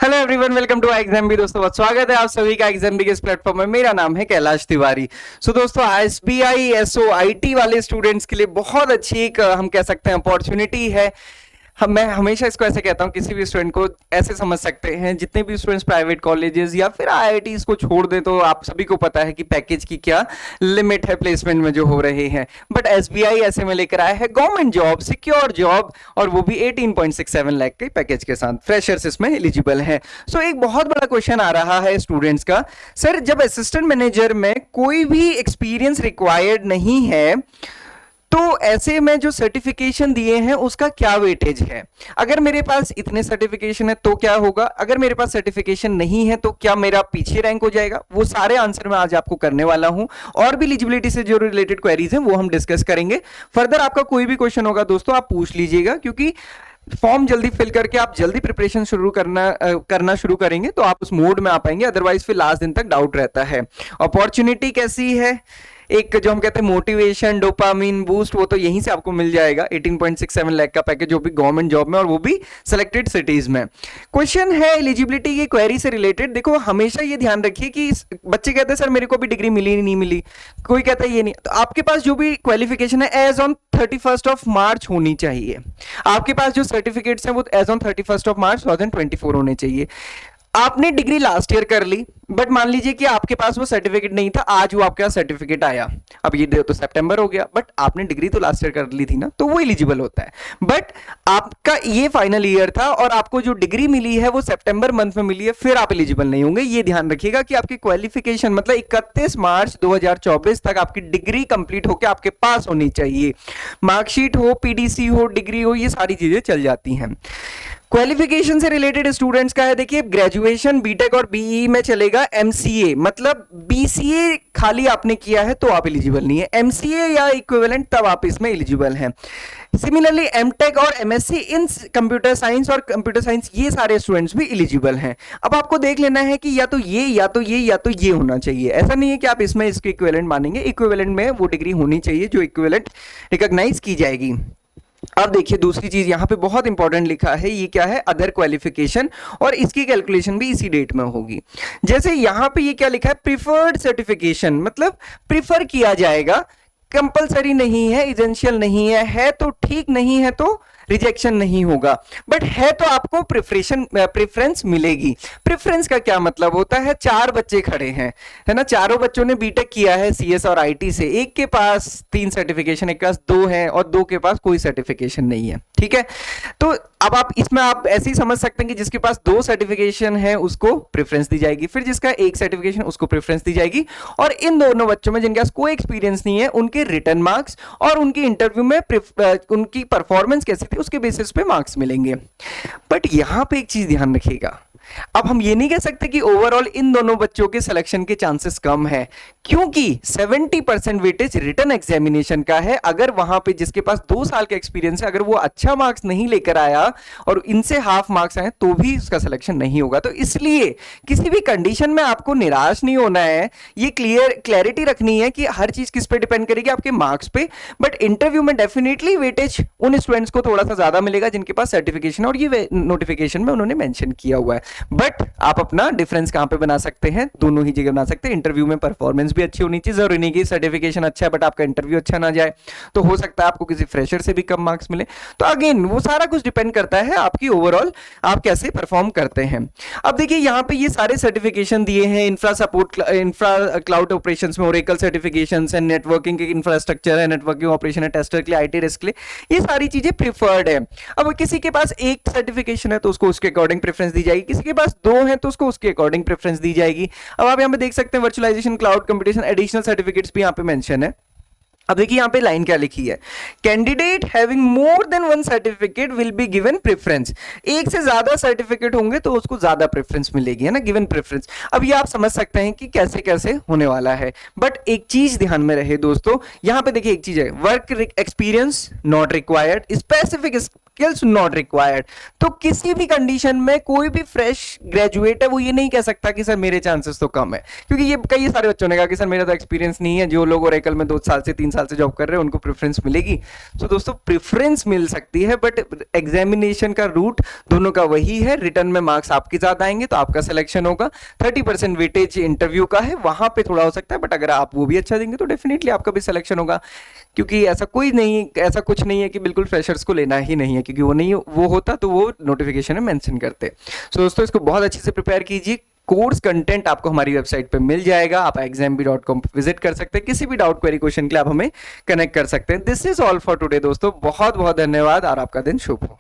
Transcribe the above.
Hello everyone, welcome to exam भी। दोस्तों बहुत स्वागत है आप सभी का एग्जाम भी के इस प्लेटफॉर्म में। मेरा नाम है कैलाश तिवारी। दोस्तों एसबीआई एसओआईटी वाले स्टूडेंट्स के लिए बहुत अच्छी एक हम कह सकते हैं अपॉर्चुनिटी है। मैं हमेशा इसको ऐसे कहता हूँ, किसी भी स्टूडेंट को ऐसे समझ सकते हैं, जितने भी स्टूडेंट्स प्राइवेट कॉलेजेस या फिर आईआईटीज को छोड़ दें तो आप सभी को पता है कि पैकेज की क्या लिमिट है प्लेसमेंट में जो हो रहे हैं। बट एसबीआई ऐसे में लेकर आया है गवर्नमेंट जॉब, सिक्योर जॉब, और वो भी 18.67 लाख के पैकेज के साथ। फ्रेशर्स इसमें एलिजिबल है। सो एक बहुत बड़ा क्वेश्चन आ रहा है स्टूडेंट्स का, सर जब असिस्टेंट मैनेजर में कोई भी एक्सपीरियंस रिक्वायर्ड नहीं है तो ऐसे में जो सर्टिफिकेशन दिए हैं उसका क्या वेटेज है? अगर मेरे पास इतने सर्टिफिकेशन है तो क्या होगा, अगर मेरे पास सर्टिफिकेशन नहीं है तो क्या मेरा पीछे रैंक हो जाएगा? वो सारे आंसर मैं आज आपको करने वाला हूं, और भी एलिजिबिलिटी से जो रिलेटेड क्वेरीज हैं वो हम डिस्कस करेंगे। फर्दर आपका कोई भी क्वेश्चन होगा दोस्तों आप पूछ लीजिएगा, क्योंकि फॉर्म जल्दी फिल करके आप जल्दी प्रिपरेशन शुरू करना शुरू करेंगे तो आप उस मोड में आ पाएंगे, अदरवाइज फिर लास्ट दिन तक डाउट रहता है। अपॉर्चुनिटी कैसी है? एक जो हम कहते हैं मोटिवेशन, डोपामिन बूस्ट, वो तो यहीं से आपको मिल जाएगा। 18.67 लाख का पैकेज, जो भी गवर्नमेंट जॉब में, और वो भी सिलेक्टेड सिटीज में। क्वेश्चन है एलिजिबिलिटी की क्वेरी से रिलेटेड। देखो हमेशा ये ध्यान रखिए कि बच्चे कहते हैं सर मेरे को भी डिग्री मिली नहीं मिली, कोई कहता है ये नहीं, तो आपके पास जो भी क्वालिफिकेशन है एज ऑन 31 ऑफ मार्च होनी चाहिए। आपके पास जो सर्टिफिकेट्स हैं वो एज ऑन 31 ऑफ मार्च 2024 होने चाहिए। आपने डिग्री लास्ट ईयर कर ली, बट मान लीजिए कि आपके पास वो सर्टिफिकेट नहीं था, आज वो आपके पास सर्टिफिकेट आया, अब ये तो सितंबर हो गया, बट आपने डिग्री तो लास्ट ईयर कर ली थी ना, तो वो एलिजिबल होता है। बट आपका ये फाइनल ईयर था और आपको जो डिग्री मिली है वो सितंबर मंथ में मिली है, फिर आप एलिजिबल नहीं होंगे। ये ध्यान रखिएगा कि आपकी क्वालिफिकेशन मतलब 31 मार्च 2024 तक आपकी डिग्री कंप्लीट होकर आपके पास होनी चाहिए। मार्कशीट हो, पीडीसी हो, डिग्री हो, ये सारी चीजें चल जाती हैं। क्वालिफिकेशन से रिलेटेड स्टूडेंट्स का है, देखिए ग्रेजुएशन बीटेक और बीई में चलेगा। एमसीए मतलब बीसीए खाली आपने किया है तो आप एलिजिबल नहीं है, एमसीए या इक्विवेलेंट तब आप इसमें एलिजिबल हैं। सिमिलरली एमटेक और एमएससी इन कंप्यूटर साइंस और कंप्यूटर साइंस, ये सारे स्टूडेंट्स भी एलिजिबल हैं। अब आपको देख लेना है कि या तो ये या तो ये या तो ये होना चाहिए। ऐसा नहीं है कि आप इसमें इसके इक्विवेलेंट मानेंगे, इक्विवेलेंट में वो डिग्री होनी चाहिए जो इक्विवेलेंट रिकॉग्नाइज की जाएगी। अब देखिए दूसरी चीज यहां पे बहुत इंपॉर्टेंट लिखा है, ये क्या है? अदर क्वालिफिकेशन, और इसकी कैलकुलेशन भी इसी डेट में होगी। जैसे यहां पे ये क्या लिखा है? प्रिफर्ड सर्टिफिकेशन, मतलब प्रिफर किया जाएगा, कंपलसरी नहीं है, एसेंशियल नहीं है तो ठीक, नहीं है तो रिजेक्शन नहीं होगा, बट है तो आपको प्रेफरेंस मिलेगी। प्रेफरेंस का क्या मतलब होता है? 4 बच्चे खड़े हैं, है ना, चारों बच्चों ने बीटेक किया है सीएस और आईटी से, एक के पास 3 सर्टिफिकेशन, एक के पास 2 है और 2 के पास कोई सर्टिफिकेशन नहीं है, ठीक है। तो अब आप इसमें आप ऐसे ही समझ सकते हैं कि जिसके पास 2 सर्टिफिकेशन है उसको प्रेफरेंस दी जाएगी, फिर जिसका 1 सर्टिफिकेशन उसको प्रेफरेंस दी जाएगी, और इन दोनों बच्चों में जिनके पास कोई एक्सपीरियंस नहीं है उनके रिटर्न मार्क्स और उनकी इंटरव्यू में उनकी परफॉर्मेंस कैसी थी उसके बेसिस पे मार्क्स मिलेंगे। बट यहां पे एक चीज ध्यान रखिएगा, अब हम ये नहीं कह सकते कि ओवरऑल इन दोनों बच्चों के सिलेक्शन के चांसेस कम है, क्योंकि 70% वेटेज रिटर्न एग्जामिनेशन का है। अगर वहां पे जिसके पास 2 साल का एक्सपीरियंस है, अगर वो अच्छा मार्क्स नहीं लेकर आया और इनसे हाफ मार्क्स आए तो भी उसका सिलेक्शन नहीं होगा। तो इसलिए किसी भी कंडीशन में आपको निराश नहीं होना है, ये क्लैरिटी रखनी है कि हर चीज किस पे डिपेंड करेगी? आपके मार्क्स पे। बट इंटरव्यू में डेफिनेटली वेटेज उन स्टूडेंट्स को थोड़ा सा ज्यादा मिलेगा जिनके पास सर्टिफिकेशन, और ये नोटिफिकेशन में उन्होंने मेंशन किया हुआ है। बट आप अपना डिफरेंस कहां पे बना सकते हैं? दोनों ही जगह बना सकते हैं। इंटरव्यू में परफॉर्मेंस भी अच्छी होनी चाहिए, जरूरी नहीं कि सर्टिफिकेशन अच्छा है बट आपका इंटरव्यू अच्छा ना जाए, तो हो सकता है आपको किसी फ्रेशर से भी कम मार्क्स मिले। तो अगेन वो सारा कुछ डिपेंड करता है आपकी ओवरऑल आप कैसे परफॉर्म करते हैं। अब देखिए यहां पे ये सारे सर्टिफिकेशन दिए हैं, इंफ्रा क्लाउड ऑपरेशंस में ओरेकल सर्टिफिकेशंस है, नेटवर्किंग के इंफ्रास्ट्रक्चर है, नेटवर्किंग ऑपरेशन है, टेस्टर के लिए, आईटी रिस्क के लिए, ये सारी चीजें प्रिफर्ड है। अब किसी के पास 1 सर्टिफिकेशन है तो उसको उसके अकॉर्डिंग प्रेफरेंस दी जाएगी, किसी के पास 2 है तो उसको उसके अकॉर्डिंग प्रेफरेंस दी जाएगी। अब आप यहां पे देख सकते हैं virtualization, cloud computation, additional certificates भी यहां पे मेंशन है। अब देखिए यहां पे लाइन क्या लिखी है? Candidate having more than 1 certificate will be given preference. एक से ज्यादा सर्टिफिकेट होंगे तो उसको ज्यादा प्रेफरेंस मिलेगी, है ना, गिवन प्रेफरेंस। अब ये आप समझ सकते हैं कि कैसे कैसे होने वाला है। बट एक चीज ध्यान में रहे दोस्तों, यहां पे देखिए एक चीज है, work experience not required, specific skills not required. तो किसी भी कंडीशन में कोई भी फ्रेश ग्रेजुएट है वो ये नहीं कह सकता कि सर मेरे चांसेस तो कम है, क्योंकि ये कई सारे बच्चों ने कहा कि सर मेरा तो एक्सपीरियंस नहीं है, जो लोग ओरेकल में 2 साल से 3 साल साल से जॉब कर रहे हैं उनको प्रेफरेंस मिलेगी। सो दोस्तों प्रेफरेंस मिल सकती है, बट एग्जामिनेशन का रूट दोनों का वही है। रिटर्न में मार्क्स आपके ज्यादा आएंगे तो आपका सिलेक्शन होगा। 30% वेटेज इंटरव्यू का है, वहां पे थोड़ा हो सकता है, बट अगर आप वो भी अच्छा देंगे तो डेफिनेटली आपका भी सिलेक्शन होगा। क्योंकि ऐसा कुछ नहीं है कि बिल्कुल फ्रेशर्स को लेना ही नहीं है, क्योंकि वो होता तो वो नोटिफिकेशन में मेंशन करते। सो दोस्तों इसको बहुत अच्छे से प्रिपेयर कीजिए। कोर्स कंटेंट आपको हमारी वेबसाइट पे मिल जाएगा, आप examb.com विजिट कर सकते हैं। किसी भी डाउट क्वेरी क्वेश्चन के लिए आप हमें कनेक्ट कर सकते हैं। This is all for today दोस्तों, बहुत बहुत धन्यवाद और आपका दिन शुभ हो।